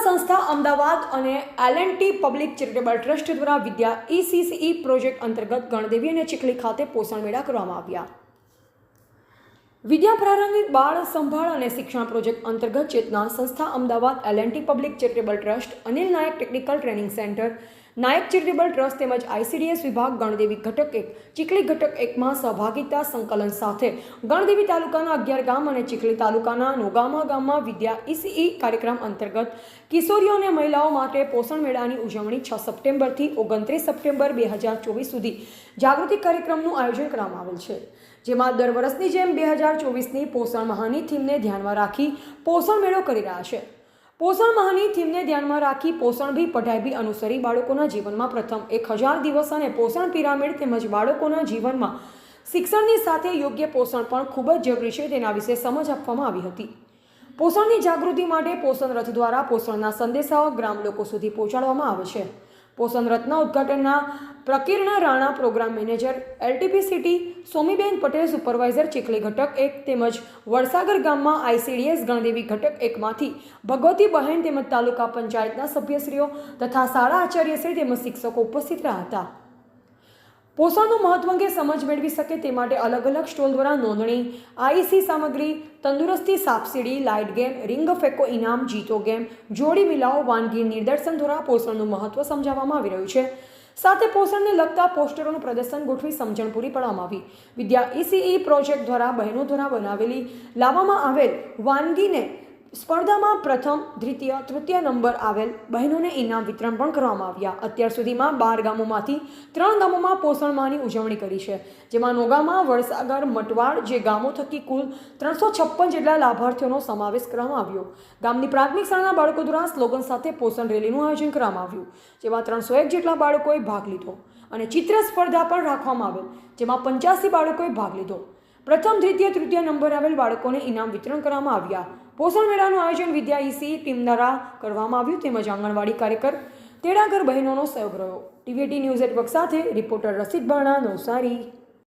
સંસ્થા અમદાવાદ અને એલ&ટી public charitable trust દ્વારા વિદ્યા ECCE પ્રોજેક્ટ અંતર્ગત ગણદેવી અને ચીખલી ખાતે પોષણ મેળા કરવામાં આવ્યા. વિદ્યા પ્રારંભિક બાળ સંભાળ અને શિક્ષણ પ્રોજેક્ટ અંતર્ગત ચેતના સંસ્થા Ahmedabad L&T public charitable trust, Anil Naik technical training centre, Naik charitable trust તેમજ ICDS વિભાગ ગણદેવી ઘટક 1, ચીખલી ઘટક 1માં સહભાગિતા સંકલન સાથે ગણદેવી તાલુકાના 11 ગામ અને ચીખલી તાલુકાના નોગામા ગામમાં વિદ્યા ECE કાર્યક્રમ અંતર્ગત કિશોરીઓ અને મહિલાઓ માટે પોષણ મેળાની ઉજવણી 6 સપ્ટેમ્બરથી 29 સપ્ટેમ્બર 2024 સુધી જાગૃતિ કાર્યક્રમનું આયોજન કરવામાં આવેલ છે. જેમાં દર વર્ષની જેમ 2024ની પોષણ માહની થીમને ધ્યાનમાં રાખી પોષણ મેળો કરી રહ્યા છે. પોષણ માહની થીમને ધ્યાનમાં રાખી પોષણ ભી પઢાઈ ભી અનુસરી બાળકોના જીવનમાં પ્રથમ 1000 દિવસ અને પોષણ પિરામિડ તેમજ બાળકોના જીવનમાં શિક્ષણની સાથે યોગ્ય પોષણ પણ ખૂબ જ જરૂરી છે તેના વિશે સમજ આપવામાં આવી હતી. પોષણની જાગૃતિ માટે પોષણ રથ દ્વારા પોષણના સંદેશાઓ ગ્રામ લોકો સુધી પહોંચાડવામાં આવે છે. પોષણ રથના ઉદ્ઘાટનના Prakirna Rana programme manager LTP city, Somiben Patel supervisor Chikhli ઘટક 1 તેમજ વડસાગર ગામમાં ICDS ગણદેવી ઘટક 1માંથી ભગવતી બહેન તેમજ તાલુકા પંચાયતના સભ્યશ્રીઓ તથા શાળા આચાર્યશ્રી તેમજ શિક્ષકો ઉપસ્થિત રહ્યા હતા. પોષણનું મહત્વ અંગે સમજ મેળવી શકે તે માટે અલગ અલગ સ્ટોલ દ્વારા નોંધણી, IEC સામગ્રી, તંદુરસ્તી સાપસીડી, લાઇટ ગેમ, રીંગ ફેંકો ઇનામ, જીતો ગેમ, જોડી મિલાવો, વાનગી નિદર્શન દ્વારા પોષણનું મહત્વ સમજાવવામાં આવી રહ્યું છે. સાથે પોષણને લગતા પોસ્ટરોનું પ્રદર્શન ગોઠવી સમજણ પૂરી પાડવામાં આવી. વિદ્યા ECE પ્રોજેક્ટ દ્વારા બહેનો દ્વારા બનાવેલી લાવવામાં આવેલ વાનગીને સ્પર્ધામાં પ્રથમ, દ્વિતીય, તૃતીય નંબર આવેલ બહેનોને ઇનામ વિતરણ પણ કરવામાં આવ્યા. અત્યાર સુધીમાં 12 ગામોમાંથી 3 ગામોમાં પોષણ માહની ઉજવણી કરી છે. જેમાં નોગામા, વડસાગર, મટવાડ જે ગામો થકી કુલ 356 જેટલા લાભાર્થીઓનો સમાવેશ કરવામાં આવ્યો. ગામની પ્રાથમિક શાળાના બાળકો દ્વારા સ્લોગન સાથે પોષણ રેલીનું આયોજન કરવામાં આવ્યું. જેમાં 301 જેટલા બાળકોએ ભાગ લીધો અને ચિત્ર સ્પર્ધા પણ રાખવામાં આવેલ, જેમાં 85 બાળકોએ ભાગ લીધો. પ્રથમ, દ્વિતીય, તૃતીય નંબર આવેલ બાળકોને ઇનામ વિતરણ કરવામાં આવ્યા. પોષણ મેળાનું આયોજન વિદ્યા ECE ટીમ દ્વારા કરવામાં આવ્યું તેમજ આંગણવાડી કાર્યકર, તેડાગર બહેનોનો સહયોગ રહ્યો. TVT ન્યૂઝ નેટવર્ક સાથે રિપોર્ટર રસિદ ભાણા, નવસારી.